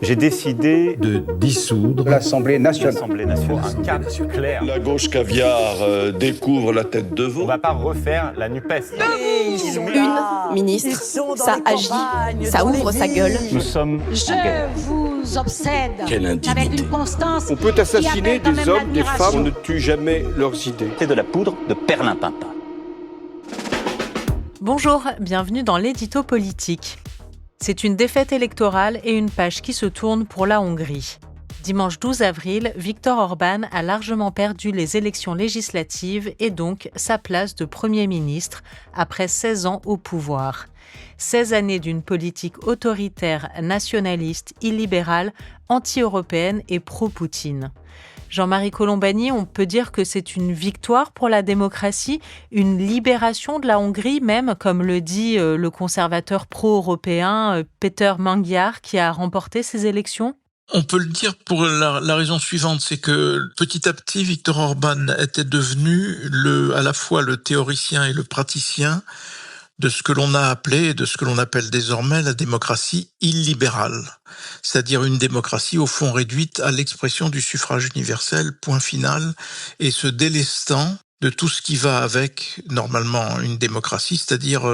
J'ai décidé de dissoudre l'Assemblée nationale. Un cap clair. La gauche caviar découvre la tête de veau. On ne va pas refaire la NUPES. Une ministre, ça agit, ça ouvre sa gueule. Nous sommes Je vous obsède Quelle indignité. avec une constance. On peut assassiner qui appelle quand des même hommes, des l'admiration. femmes, on ne tue jamais leurs idées. C'est de la poudre de perlimpinpin. Bonjour, bienvenue dans l'édito politique. C'est une défaite électorale et une page qui se tourne pour la Hongrie. Dimanche 12 avril, Viktor Orban a largement perdu les élections législatives et donc sa place de Premier ministre après 16 ans au pouvoir. 16 années d'une politique autoritaire, nationaliste, illibérale, anti-européenne et pro-Poutine. Jean-Marie Colombani, on peut dire que c'est une victoire pour la démocratie, une libération de la Hongrie même, comme le dit le conservateur pro-européen Péter Mangyár qui a remporté ces élections. On peut le dire pour la raison suivante, c'est que petit à petit, Viktor Orban était devenu à la fois le théoricien et le praticien de ce que l'on a appelé et de ce que l'on appelle désormais la démocratie illibérale, c'est-à-dire une démocratie au fond réduite à l'expression du suffrage universel, point final, et se délestant de tout ce qui va avec, normalement, une démocratie, c'est-à-dire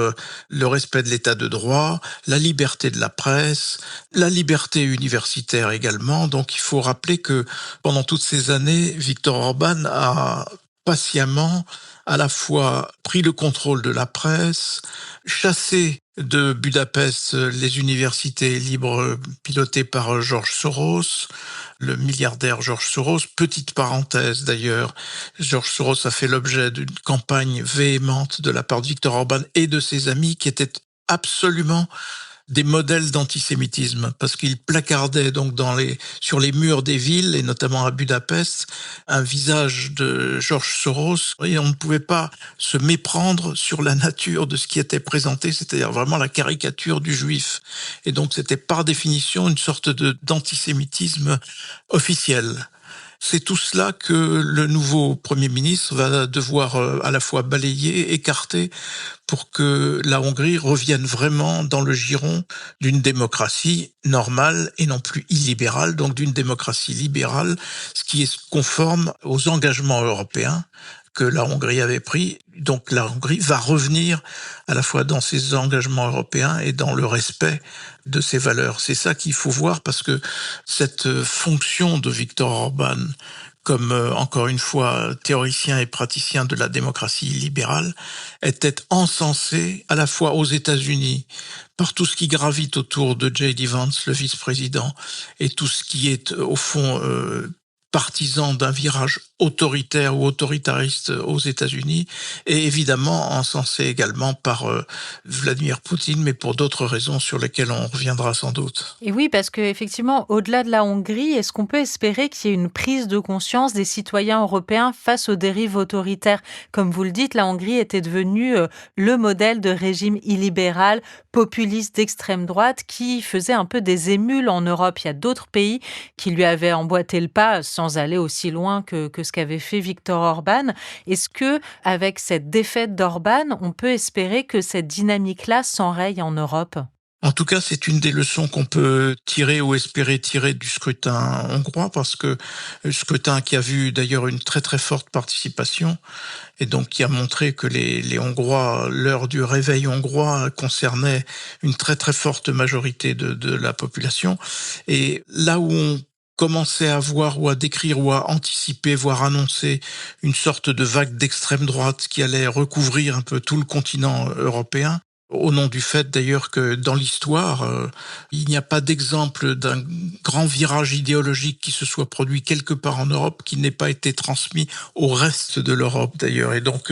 le respect de l'état de droit, la liberté de la presse, la liberté universitaire également. Donc il faut rappeler que pendant toutes ces années, Viktor Orban a patiemment à la fois pris le contrôle de la presse, chassé de Budapest les universités libres pilotées par George Soros, le milliardaire George Soros. Petite parenthèse d'ailleurs, George Soros a fait l'objet d'une campagne véhémente de la part de Viktor Orban et de ses amis qui étaient absolument des modèles d'antisémitisme, parce qu'il placardait donc sur les murs des villes, et notamment à Budapest, un visage de George Soros, et on ne pouvait pas se méprendre sur la nature de ce qui était présenté, c'est-à-dire vraiment la caricature du juif. Et donc c'était par définition une sorte d'antisémitisme officiel. C'est tout cela que le nouveau Premier ministre va devoir à la fois balayer, écarter, pour que la Hongrie revienne vraiment dans le giron d'une démocratie normale et non plus illibérale, donc d'une démocratie libérale, ce qui est conforme aux engagements européens que la Hongrie avait pris. Donc la Hongrie va revenir à la fois dans ses engagements européens et dans le respect de ses valeurs. C'est ça qu'il faut voir, parce que cette fonction de Viktor Orban comme, encore une fois, théoricien et praticien de la démocratie libérale, était encensée à la fois aux États-Unis par tout ce qui gravite autour de J.D. Vance, le vice-président, et tout ce qui est, au fond, partisan d'un virage autoritaire ou autoritariste aux États-Unis, et évidemment encensé également par Vladimir Poutine, mais pour d'autres raisons sur lesquelles on reviendra sans doute. Et oui, parce qu'effectivement, au-delà de la Hongrie, est-ce qu'on peut espérer qu'il y ait une prise de conscience des citoyens européens face aux dérives autoritaires ? Comme vous le dites, la Hongrie était devenue le modèle de régime illibéral, populiste d'extrême droite, qui faisait un peu des émules en Europe. Il y a d'autres pays qui lui avaient emboîté le pas sans aller aussi loin que ce qu'avait fait Viktor Orban. Est-ce que, avec cette défaite d'Orban, on peut espérer que cette dynamique-là s'enraye en Europe ? En tout cas, c'est une des leçons qu'on peut tirer ou espérer tirer du scrutin hongrois, parce que le scrutin qui a vu d'ailleurs une très très forte participation, et donc qui a montré que les Hongrois, l'heure du réveil hongrois, concernait une très très forte majorité de la population. Et là où on commençait à voir ou à décrire ou à anticiper, voire annoncer une sorte de vague d'extrême droite qui allait recouvrir un peu tout le continent européen, au nom du fait d'ailleurs que dans l'histoire, il n'y a pas d'exemple d'un grand virage idéologique qui se soit produit quelque part en Europe qui n'ait pas été transmis au reste de l'Europe d'ailleurs. Et donc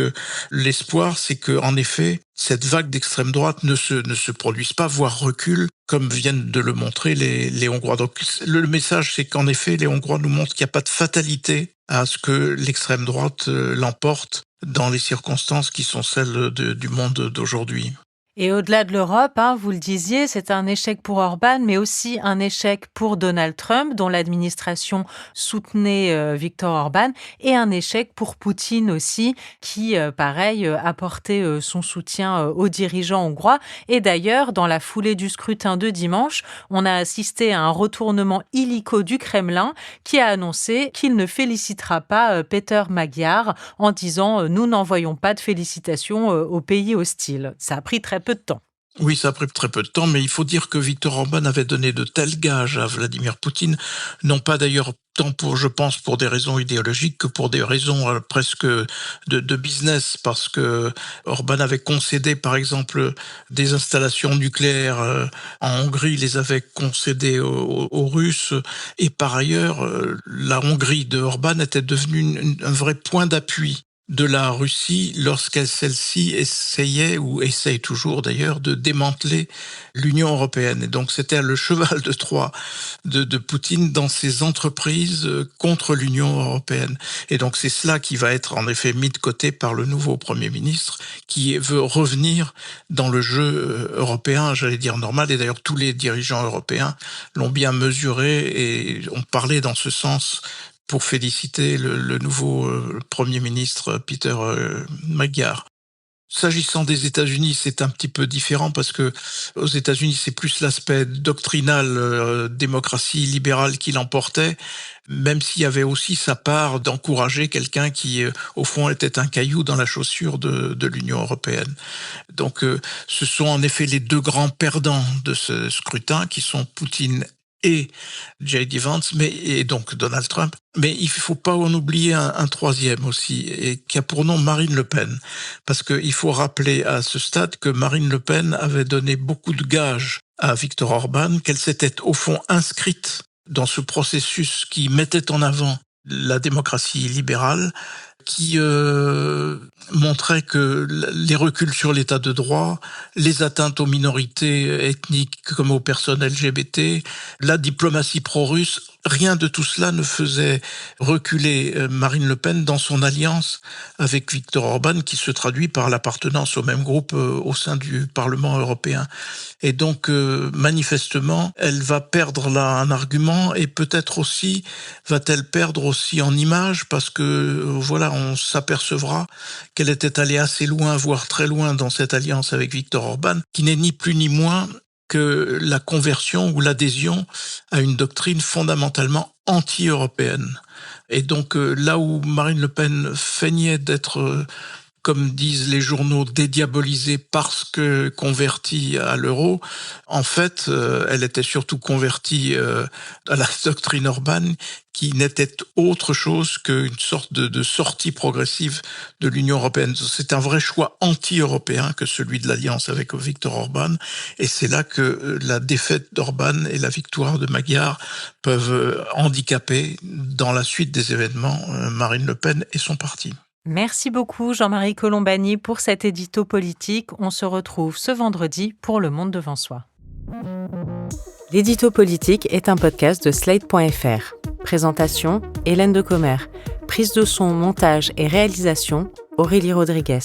l'espoir, c'est que en effet, cette vague d'extrême droite ne se produise pas, voire recule, comme viennent de le montrer les Hongrois. Donc le message, c'est qu'en effet, les Hongrois nous montrent qu'il n'y a pas de fatalité à ce que l'extrême droite l'emporte dans les circonstances qui sont celles du monde d'aujourd'hui. Et au-delà de l'Europe, vous le disiez, c'est un échec pour Orban, mais aussi un échec pour Donald Trump, dont l'administration soutenait Viktor Orban, et un échec pour Poutine aussi, qui, pareil, apportait son soutien aux dirigeants hongrois. Et d'ailleurs, dans la foulée du scrutin de dimanche, on a assisté à un retournement illico du Kremlin qui a annoncé qu'il ne félicitera pas Péter Magyar en disant « Nous n'envoyons pas de félicitations aux pays hostiles ». Ça a pris très peu de temps. Oui, ça a pris très peu de temps, mais il faut dire que Viktor Orban avait donné de tels gages à Vladimir Poutine, non pas d'ailleurs tant je pense, pour des raisons idéologiques que pour des raisons presque de business, parce que Orban avait concédé, par exemple, des installations nucléaires en Hongrie, les avait concédées aux Russes, et par ailleurs, la Hongrie de Orban était devenue un vrai point d'appui de la Russie celle-ci essayait, ou essaye toujours d'ailleurs, de démanteler l'Union européenne. Et donc c'était le cheval de Troie de Poutine dans ses entreprises contre l'Union européenne. Et donc c'est cela qui va être en effet mis de côté par le nouveau Premier ministre qui veut revenir dans le jeu européen, j'allais dire normal, et d'ailleurs tous les dirigeants européens l'ont bien mesuré et ont parlé dans ce sens pour féliciter le nouveau Premier ministre Péter Magyar. S'agissant des États-Unis, c'est un petit peu différent parce que aux États-Unis, c'est plus l'aspect doctrinal, démocratie libérale qui l'emportait, même s'il y avait aussi sa part d'encourager quelqu'un qui, au fond, était un caillou dans la chaussure de l'Union européenne. Donc, ce sont en effet les deux grands perdants de ce scrutin qui sont Poutine et J.D. Vance, et donc Donald Trump. Mais il ne faut pas en oublier un troisième aussi, et qui a pour nom Marine Le Pen. Parce qu'il faut rappeler à ce stade que Marine Le Pen avait donné beaucoup de gages à Viktor Orban, qu'elle s'était au fond inscrite dans ce processus qui mettait en avant la démocratie libérale, qui montrait que les reculs sur l'état de droit, les atteintes aux minorités ethniques comme aux personnes LGBT, la diplomatie pro-russe, rien de tout cela ne faisait reculer Marine Le Pen dans son alliance avec Viktor Orban, qui se traduit par l'appartenance au même groupe au sein du Parlement européen. Et donc, manifestement, elle va perdre là un argument, et peut-être aussi va-t-elle perdre aussi en image, parce que voilà, on s'apercevra qu'elle était allée assez loin, voire très loin dans cette alliance avec Viktor Orban, qui n'est ni plus ni moins que la conversion ou l'adhésion à une doctrine fondamentalement anti-européenne. Et donc là où Marine Le Pen feignait d'être, comme disent les journaux, dédiabolisée parce que convertie à l'euro, en fait, elle était surtout convertie à la doctrine Orban, qui n'était autre chose qu'une sorte de sortie progressive de l'Union européenne. C'est un vrai choix anti-européen que celui de l'alliance avec Viktor Orban, et c'est là que la défaite d'Orban et la victoire de Magyar peuvent handicaper dans la suite des événements Marine Le Pen et son parti. Merci beaucoup Jean-Marie Colombani pour cet édito politique. On se retrouve ce vendredi pour Le Monde devant soi. L'édito politique est un podcast de Slate.fr. Présentation, Hélène Decomer. Prise de son, montage et réalisation, Aurélie Rodriguez.